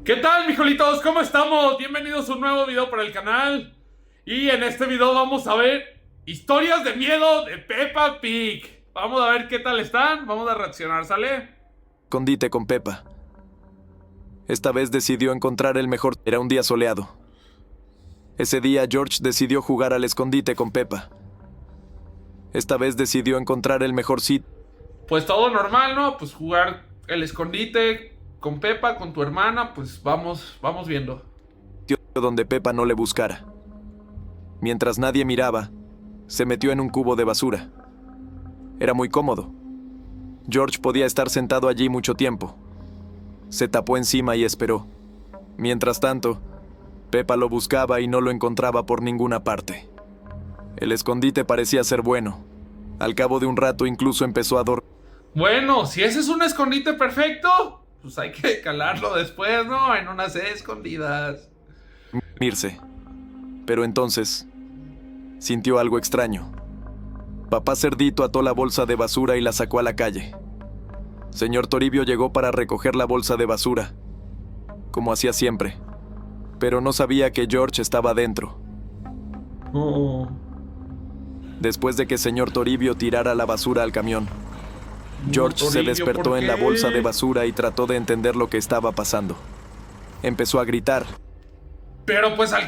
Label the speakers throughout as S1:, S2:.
S1: ¿Qué tal, mijolitos? ¿Cómo estamos? Bienvenidos a un nuevo video para el canal. Y en este video vamos a ver historias de miedo de Peppa Pig. Vamos a ver qué tal están. Vamos a reaccionar, ¿sale?
S2: Escondite con Peppa. Esta vez decidió encontrar el mejor. Era un día soleado. Ese día George decidió jugar al escondite con Peppa. Esta vez decidió encontrar el mejor sitio.
S1: Pues todo normal, ¿no? Pues jugar el escondite con Peppa, con tu hermana. Pues vamos viendo.
S2: Donde Peppa no le buscara. Mientras nadie miraba, se metió en un cubo de basura. Era muy cómodo. George podía estar sentado allí mucho tiempo. Se tapó encima y esperó. Mientras tanto, Peppa lo buscaba y no lo encontraba por ninguna parte. El escondite parecía ser bueno. Al cabo de un rato incluso empezó a dormir.
S1: Bueno, si ese es un escondite perfecto, pues hay que calarlo después, ¿no? En unas escondidas.
S2: Pero entonces, sintió algo extraño. Papá Cerdito ató la bolsa de basura y la sacó a la calle. Señor Toribio llegó para recoger la bolsa de basura, como hacía siempre, pero no sabía que George estaba dentro.
S1: Oh.
S2: Después de que señor Toribio tirara la basura al camión, George se despertó en la bolsa de basura y trató de entender lo que estaba pasando. Empezó a gritar.
S1: Pero pues al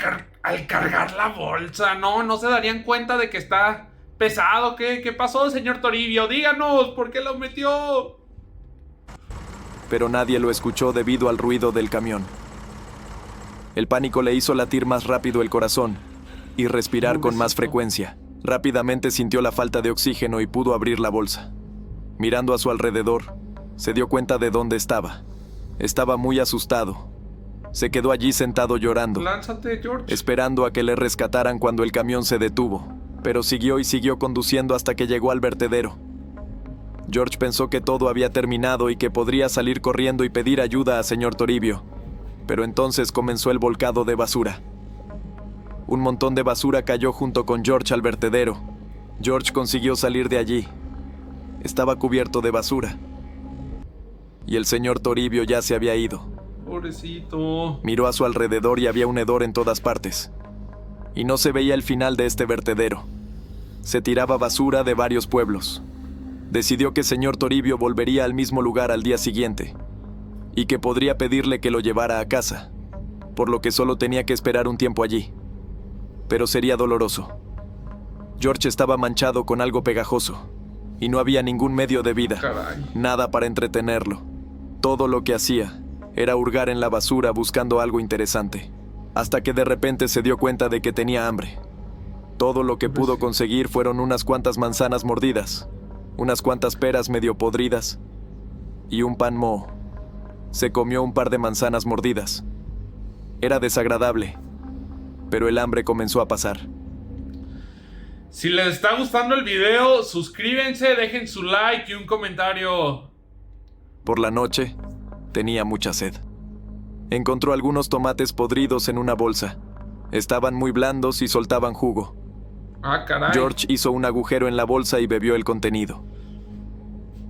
S1: cargar la bolsa, ¿no se darían cuenta de que está pesado? ¿Qué pasó, señor Toribio? Díganos, ¿por qué lo metió?
S2: Pero nadie lo escuchó debido al ruido del camión. El pánico le hizo latir más rápido el corazón y respirar con más frecuencia. Rápidamente sintió la falta de oxígeno y pudo abrir la bolsa. Mirando a su alrededor, se dio cuenta de dónde estaba. Estaba muy asustado. Se quedó allí sentado llorando.
S1: Lánzate, George.
S2: Esperando a que le rescataran cuando el camión se detuvo. Pero siguió y siguió conduciendo hasta que llegó al vertedero. George pensó que todo había terminado y que podría salir corriendo y pedir ayuda a señor Toribio. Pero entonces comenzó el volcado de basura. Un montón de basura cayó junto con George al vertedero. George consiguió salir de allí. Estaba cubierto de basura. Y el señor Toribio ya se había ido.
S1: Pobrecito.
S2: Miró a su alrededor y había un hedor en todas partes. Y no se veía el final de este vertedero. Se tiraba basura de varios pueblos. Decidió que señor Toribio volvería al mismo lugar al día siguiente y que podría pedirle que lo llevara a casa, por lo que solo tenía que esperar un tiempo allí. Pero sería doloroso. George estaba manchado con algo pegajoso y no había ningún medio de vida, nada para entretenerlo. Todo lo que hacía era hurgar en la basura buscando algo interesante, hasta que de repente se dio cuenta de que tenía hambre. Todo lo que pudo conseguir fueron unas cuantas manzanas mordidas, unas cuantas peras medio podridas y un pan moho. Se comió un par de manzanas mordidas. Era desagradable, pero el hambre comenzó a pasar.
S1: Si les está gustando el video, suscríbanse, dejen su like y un comentario.
S2: Por la noche, tenía mucha sed. Encontró algunos tomates podridos en una bolsa. Estaban muy blandos y soltaban jugo.
S1: Ah, caray.
S2: George hizo un agujero en la bolsa y bebió el contenido.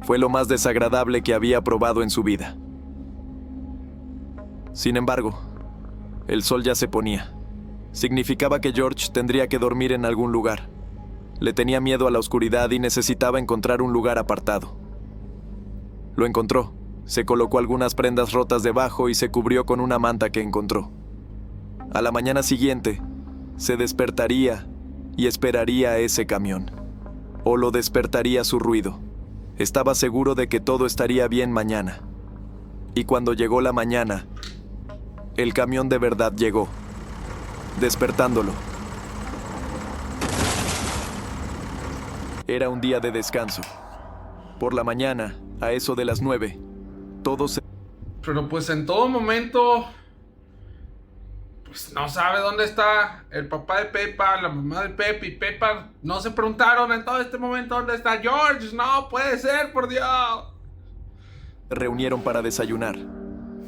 S2: Fue lo más desagradable que había probado en su vida. Sin embargo, el sol ya se ponía. Significaba que George tendría que dormir en algún lugar. Le tenía miedo a la oscuridad y necesitaba encontrar un lugar apartado. Lo encontró. Se colocó algunas prendas rotas debajo y se cubrió con una manta que encontró. A la mañana siguiente, se despertaría y esperaría a ese camión. O lo despertaría su ruido. Estaba seguro de que todo estaría bien mañana. Y cuando llegó la mañana, el camión de verdad llegó, despertándolo. Era un día de descanso. Por la mañana, a eso de las 9, todo se...
S1: Pero pues en todo momento, pues no sabe dónde está el papá de Peppa, la mamá de Peppa y Peppa. No se preguntaron en todo este momento dónde está George. No puede ser, por Dios.
S2: reunieron para desayunar.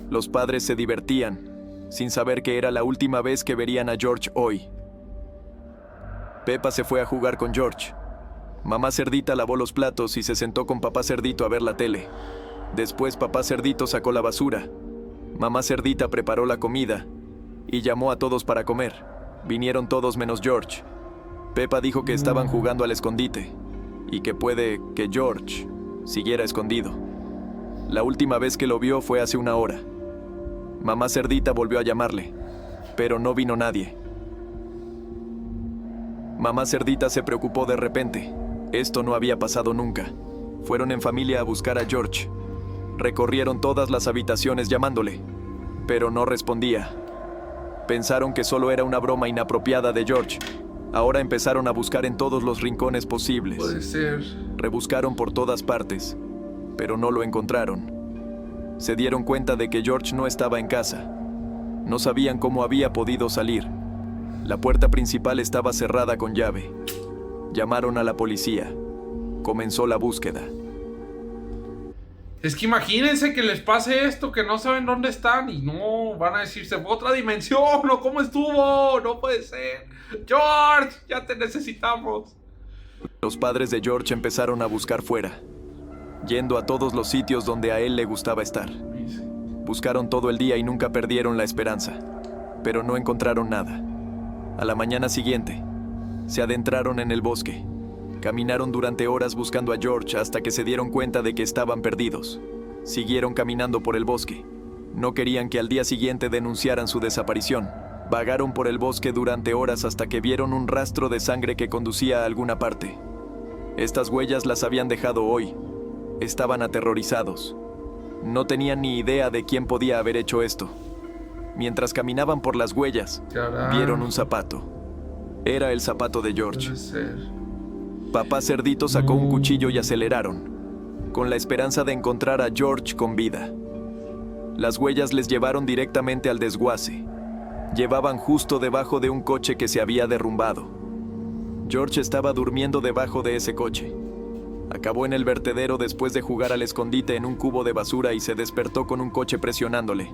S2: Los padres se divertían, sin saber que era la última vez que verían a George hoy. Peppa se fue a jugar con George. Mamá Cerdita lavó los platos y se sentó con papá Cerdito a ver la tele. Después papá Cerdito sacó la basura. Mamá Cerdita preparó la comida y llamó a todos para comer. Vinieron todos menos George. Peppa dijo que estaban jugando al escondite y que puede que George siguiera escondido. La última vez que lo vio fue hace una hora. Mamá Cerdita volvió a llamarle, pero no vino nadie. Mamá Cerdita se preocupó de repente. Esto no había pasado nunca. Fueron en familia a buscar a George. Recorrieron todas las habitaciones llamándole, pero no respondía. Pensaron que solo era una broma inapropiada de George. Ahora empezaron a buscar en todos los rincones posibles.
S1: Puede ser.
S2: Rebuscaron por todas partes, pero no lo encontraron. Se dieron cuenta de que George no estaba en casa. No sabían cómo había podido salir. La puerta principal estaba cerrada con llave. Llamaron a la policía. Comenzó la búsqueda.
S1: Es que imagínense que les pase esto, que no saben dónde están y no, van a decir, se fue a otra dimensión, o cómo estuvo, no puede ser. George, ya te necesitamos.
S2: Los padres de George empezaron a buscar fuera, yendo a todos los sitios donde a él le gustaba estar. Buscaron todo el día y nunca perdieron la esperanza, pero no encontraron nada. A la mañana siguiente, se adentraron en el bosque. Caminaron durante horas buscando a George hasta que se dieron cuenta de que estaban perdidos. Siguieron caminando por el bosque. No querían que al día siguiente denunciaran su desaparición. Vagaron por el bosque durante horas hasta que vieron un rastro de sangre que conducía a alguna parte. Estas huellas las habían dejado hoy. Estaban aterrorizados. No tenían ni idea de quién podía haber hecho esto. Mientras caminaban por las huellas, vieron un zapato. Era el zapato de George.
S1: Puede ser.
S2: Papá Cerdito sacó un cuchillo y aceleraron, con la esperanza de encontrar a George con vida. Las huellas les llevaron directamente al desguace. Llevaban justo debajo de un coche que se había derrumbado. George estaba durmiendo debajo de ese coche. Acabó en el vertedero después de jugar al escondite en un cubo de basura y se despertó con un coche presionándole.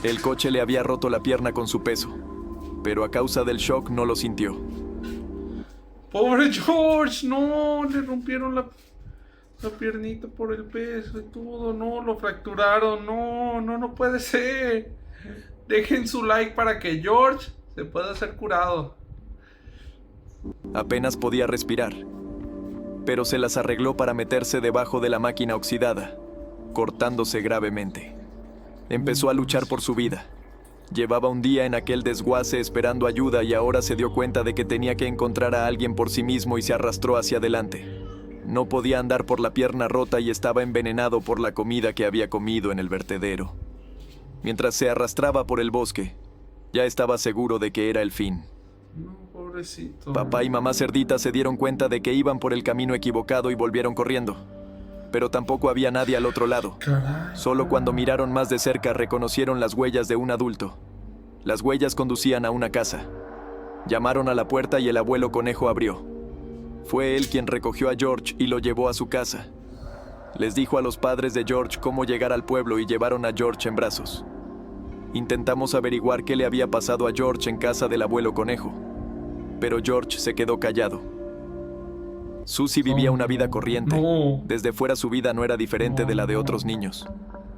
S2: El coche le había roto la pierna con su peso, pero a causa del shock no lo sintió.
S1: Pobre George, no, le rompieron la piernita por el peso y todo, no, lo fracturaron, no puede ser. Dejen su like para que George se pueda ser curado.
S2: Apenas podía respirar, pero se las arregló para meterse debajo de la máquina oxidada, cortándose gravemente. Empezó a luchar por su vida. Llevaba un día en aquel desguace esperando ayuda y ahora se dio cuenta de que tenía que encontrar a alguien por sí mismo y se arrastró hacia adelante. No podía andar por la pierna rota y estaba envenenado por la comida que había comido en el vertedero. Mientras se arrastraba por el bosque, ya estaba seguro de que era el fin.
S1: No, pobrecito.
S2: Papá y mamá Cerdita se dieron cuenta de que iban por el camino equivocado y volvieron corriendo. Pero tampoco había nadie al otro lado.
S1: Caray.
S2: Solo cuando miraron más de cerca reconocieron las huellas de un adulto. Las huellas conducían a una casa. Llamaron a la puerta y el abuelo conejo abrió. Fue él quien recogió a George y lo llevó a su casa. Les dijo a los padres de George cómo llegar al pueblo y llevaron a George en brazos. Intentamos averiguar qué le había pasado a George en casa del abuelo conejo, pero George se quedó callado. Susie vivía una vida corriente. Desde fuera su vida no era diferente de la de otros niños.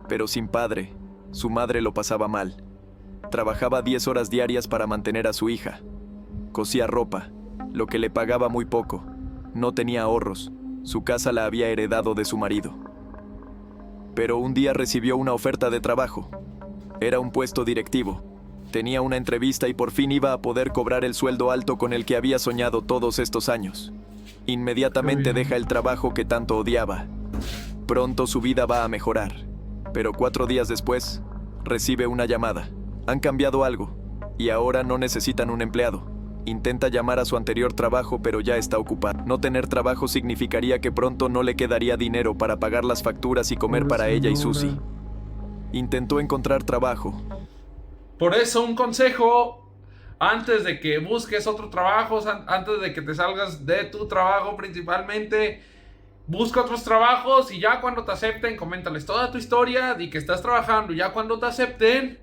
S2: Pero sin padre, su madre lo pasaba mal. Trabajaba 10 horas diarias para mantener a su hija. Cosía ropa, lo que le pagaba muy poco. No tenía ahorros. Su casa la había heredado de su marido. Pero un día recibió una oferta de trabajo. Era un puesto directivo. Tenía una entrevista y por fin iba a poder cobrar el sueldo alto con el que había soñado todos estos años. Inmediatamente deja el trabajo que tanto odiaba. Pronto su vida va a mejorar. Pero 4 días después, recibe una llamada. Han cambiado algo, y ahora no necesitan un empleado. Intenta llamar a su anterior trabajo, pero ya está ocupado. No tener trabajo significaría que pronto no le quedaría dinero para pagar las facturas y comer para ella y Susie. Intentó encontrar trabajo.
S1: Por eso, un consejo: antes de que busques otro trabajo, antes de que te salgas de tu trabajo principalmente, busca otros trabajos y ya cuando te acepten, coméntales toda tu historia, di que estás trabajando, y ya cuando te acepten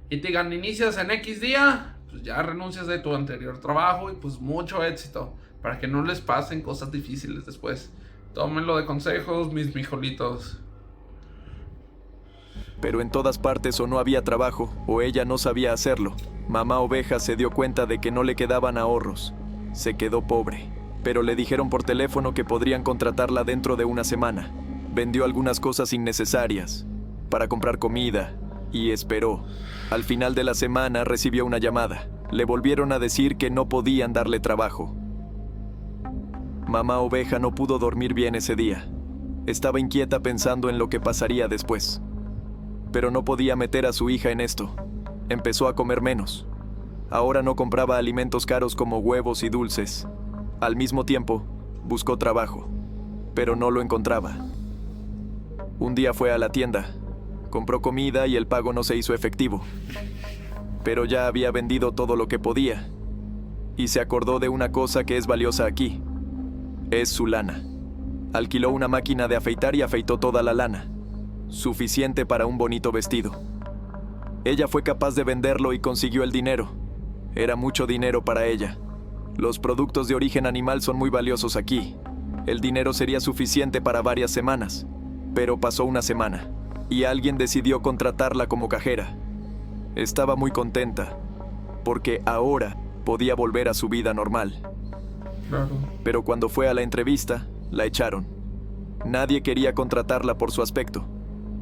S1: y te digan inicias en X día, pues ya renuncias de tu anterior trabajo y pues mucho éxito, para que no les pasen cosas difíciles después. Tómenlo de consejos, mis mijolitos.
S2: Pero en todas partes o no había trabajo, o ella no sabía hacerlo. Mamá Oveja se dio cuenta de que no le quedaban ahorros. Se quedó pobre. Pero le dijeron por teléfono que podrían contratarla dentro de una semana. Vendió algunas cosas innecesarias para comprar comida y esperó. Al final de la semana recibió una llamada. Le volvieron a decir que no podían darle trabajo. Mamá Oveja no pudo dormir bien ese día. Estaba inquieta pensando en lo que pasaría después. Pero no podía meter a su hija en esto. Empezó a comer menos. Ahora no compraba alimentos caros como huevos y dulces. Al mismo tiempo, buscó trabajo, pero no lo encontraba. Un día fue a la tienda, compró comida y el pago no se hizo efectivo. Pero ya había vendido todo lo que podía. Y se acordó de una cosa que es valiosa aquí. Es su lana. Alquiló una máquina de afeitar y afeitó toda la lana. Suficiente para un bonito vestido. Ella fue capaz de venderlo y consiguió el dinero. Era mucho dinero para ella. Los productos de origen animal son muy valiosos aquí. El dinero sería suficiente para varias semanas. Pero pasó una semana, y alguien decidió contratarla como cajera. Estaba muy contenta, porque ahora podía volver a su vida normal.
S1: Claro.
S2: Pero cuando fue a la entrevista, la echaron. Nadie quería contratarla por su aspecto.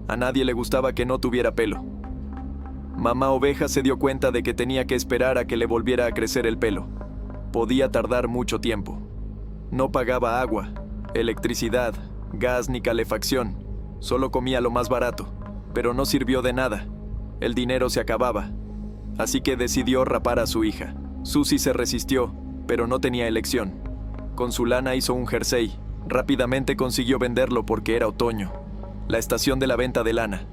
S2: A nadie le gustaba que no tuviera pelo. Mamá Oveja se dio cuenta de que tenía que esperar a que le volviera a crecer el pelo. Podía tardar mucho tiempo. No pagaba agua, electricidad, gas ni calefacción. Solo comía lo más barato, pero no sirvió de nada. El dinero se acababa. Así que decidió rapar a su hija. Susie se resistió, pero no tenía elección. Con su lana hizo un jersey. Rápidamente consiguió venderlo porque era otoño. La estación de la venta de lana.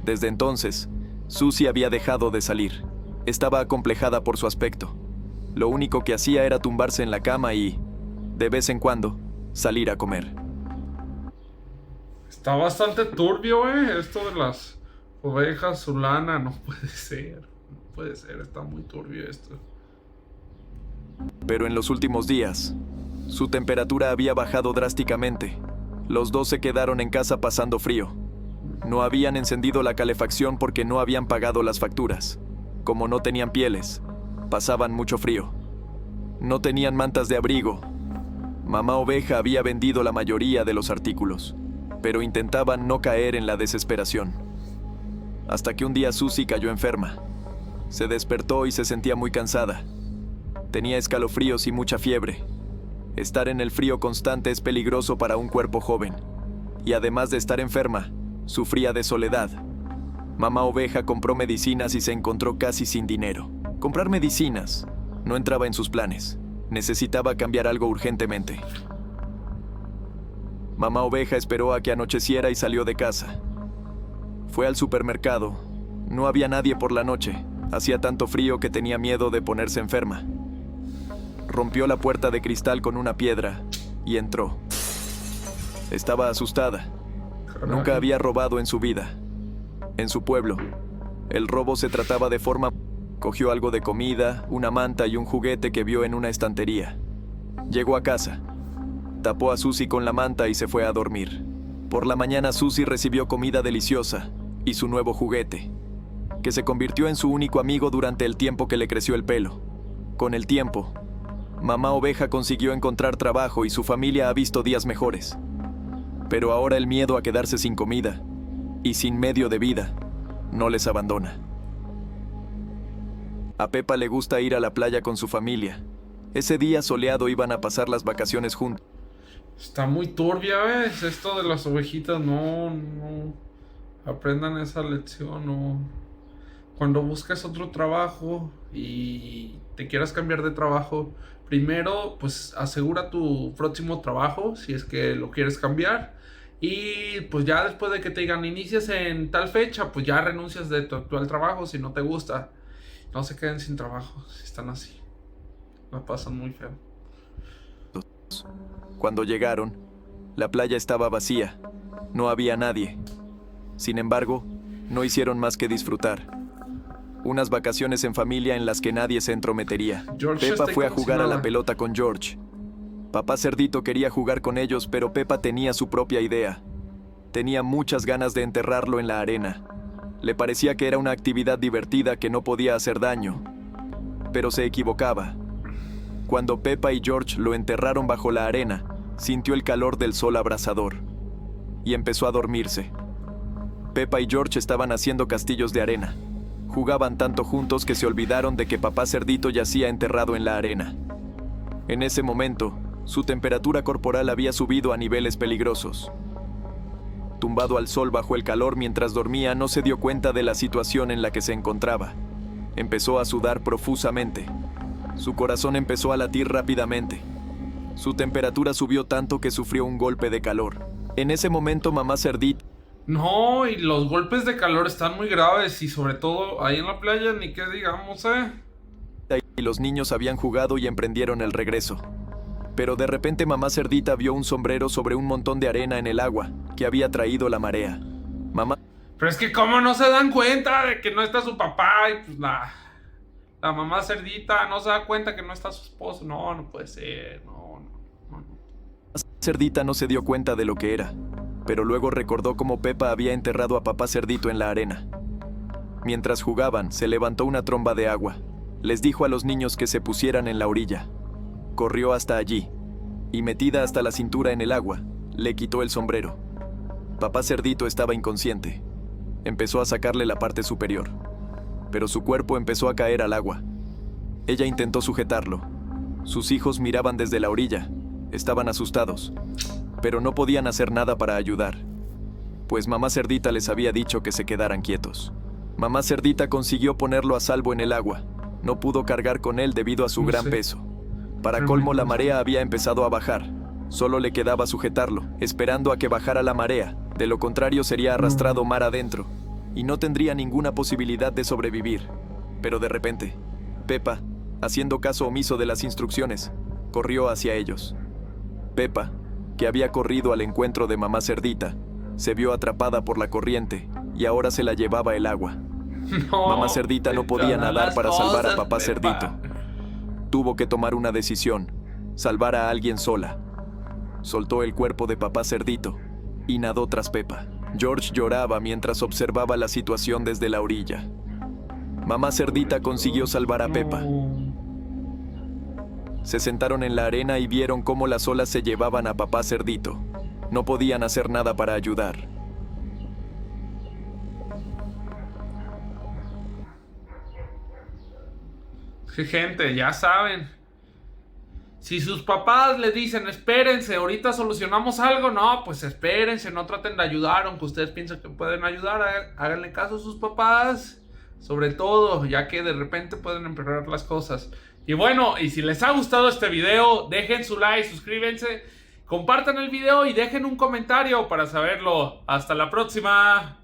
S2: Desde entonces, Susie había dejado de salir. Estaba acomplejada por su aspecto. Lo único que hacía era tumbarse en la cama y, de vez en cuando, salir a comer.
S1: Está bastante turbio, esto de las ovejas, su lana. No puede ser. No puede ser, está muy turbio esto.
S2: Pero en los últimos días, su temperatura había bajado drásticamente. Los dos se quedaron en casa pasando frío. No habían encendido la calefacción porque no habían pagado las facturas. Como no tenían pieles, pasaban mucho frío. No tenían mantas de abrigo. Mamá Oveja había vendido la mayoría de los artículos, pero intentaban no caer en la desesperación. Hasta que un día Susie cayó enferma. Se despertó y se sentía muy cansada. Tenía escalofríos y mucha fiebre. Estar en el frío constante es peligroso para un cuerpo joven. Y además de estar enferma, sufría de soledad. Mamá Oveja compró medicinas y se encontró casi sin dinero. Comprar medicinas no entraba en sus planes. Necesitaba cambiar algo urgentemente. Mamá Oveja esperó a que anocheciera y salió de casa. Fue al supermercado. No había nadie por la noche. Hacía tanto frío que tenía miedo de ponerse enferma. Rompió la puerta de cristal con una piedra y entró. Estaba asustada. Nunca había robado en su vida. En su pueblo, el robo se trataba de forma... Cogió algo de comida, una manta y un juguete que vio en una estantería. Llegó a casa. Tapó a Susie con la manta y se fue a dormir. Por la mañana Susie recibió comida deliciosa y su nuevo juguete, que se convirtió en su único amigo durante el tiempo que le creció el pelo. Con el tiempo, Mamá Oveja consiguió encontrar trabajo y su familia ha visto días mejores. Pero ahora el miedo a quedarse sin comida y sin medio de vida no les abandona. A Pepa le gusta ir a la playa con su familia. Ese día soleado iban a pasar las vacaciones juntos.
S1: Está muy turbia, ¿ves? Esto de las ovejitas, no. Aprendan esa lección, no. Cuando busques otro trabajo y te quieras cambiar de trabajo, primero, pues asegura tu próximo trabajo, si es que lo quieres cambiar. Y pues ya después de que te digan, inicias en tal fecha, pues ya renuncias de tu actual trabajo si no te gusta. No se queden sin trabajo si están así. La pasan muy feo.
S2: Cuando llegaron, la playa estaba vacía. No había nadie. Sin embargo, no hicieron más que disfrutar. Unas vacaciones en familia en las que nadie se entrometería. Pepa fue a jugar a la pelota con George. Papá Cerdito quería jugar con ellos, pero Pepa tenía su propia idea. Tenía muchas ganas de enterrarlo en la arena. Le parecía que era una actividad divertida que no podía hacer daño, pero se equivocaba. Cuando Peppa y George lo enterraron bajo la arena, sintió el calor del sol abrasador y empezó a dormirse. Peppa y George estaban haciendo castillos de arena. Jugaban tanto juntos que se olvidaron de que papá cerdito yacía enterrado en la arena. En ese momento, su temperatura corporal había subido a niveles peligrosos. Tumbado al sol bajo el calor mientras dormía, no se dio cuenta de la situación en la que se encontraba. Empezó a sudar profusamente. Su corazón empezó a latir rápidamente. Su temperatura subió tanto que sufrió un golpe de calor. En ese momento, mamá cerdita
S1: No, y los golpes de calor están muy graves y sobre todo ahí en la playa, ni qué digamos,
S2: y los niños habían jugado y emprendieron el regreso. Pero de repente mamá cerdita vio un sombrero sobre un montón de arena en el agua que había traído la marea. Mamá...
S1: Pero es que cómo no se dan cuenta de que no está su papá y pues la mamá cerdita no se da cuenta que no está su esposo. No, no puede ser, no.
S2: Cerdita no se dio cuenta de lo que era, pero luego recordó cómo Peppa había enterrado a papá cerdito en la arena. Mientras jugaban, se levantó una tromba de agua. Les dijo a los niños que se pusieran en la orilla. Corrió hasta allí, y metida hasta la cintura en el agua, le quitó el sombrero. Papá cerdito estaba inconsciente. Empezó a sacarle la parte superior, pero su cuerpo empezó a caer al agua. Ella intentó sujetarlo. Sus hijos miraban desde la orilla. Estaban asustados, pero no podían hacer nada para ayudar, pues mamá cerdita les había dicho que se quedaran quietos. Mamá cerdita consiguió ponerlo a salvo en el agua. No pudo cargar con él debido a su gran peso. Para colmo, la marea había empezado a bajar. Solo le quedaba sujetarlo, esperando a que bajara la marea. De lo contrario, sería arrastrado mar adentro y no tendría ninguna posibilidad de sobrevivir. Pero de repente, Peppa, haciendo caso omiso de las instrucciones, corrió hacia ellos. Peppa, que había corrido al encuentro de mamá cerdita, se vio atrapada por la corriente y ahora se la llevaba el agua.
S1: No,
S2: Mamá cerdita no podía nadar para salvar a papá cerdito. Tuvo que tomar una decisión: salvar a alguien sola. Soltó el cuerpo de papá cerdito y nadó tras Peppa. George lloraba mientras observaba la situación desde la orilla. Mamá cerdita consiguió salvar a Peppa. Se sentaron en la arena y vieron cómo las olas se llevaban a papá cerdito. No podían hacer nada para ayudar.
S1: Sí, gente, ya saben. Si sus papás les dicen, espérense, ahorita solucionamos algo, no, pues espérense, no traten de ayudar, aunque ustedes piensen que pueden ayudar, háganle caso a sus papás, sobre todo, ya que de repente pueden empeorar las cosas. Y bueno, y si les ha gustado este video, dejen su like, suscríbanse, compartan el video y dejen un comentario para saberlo. Hasta la próxima.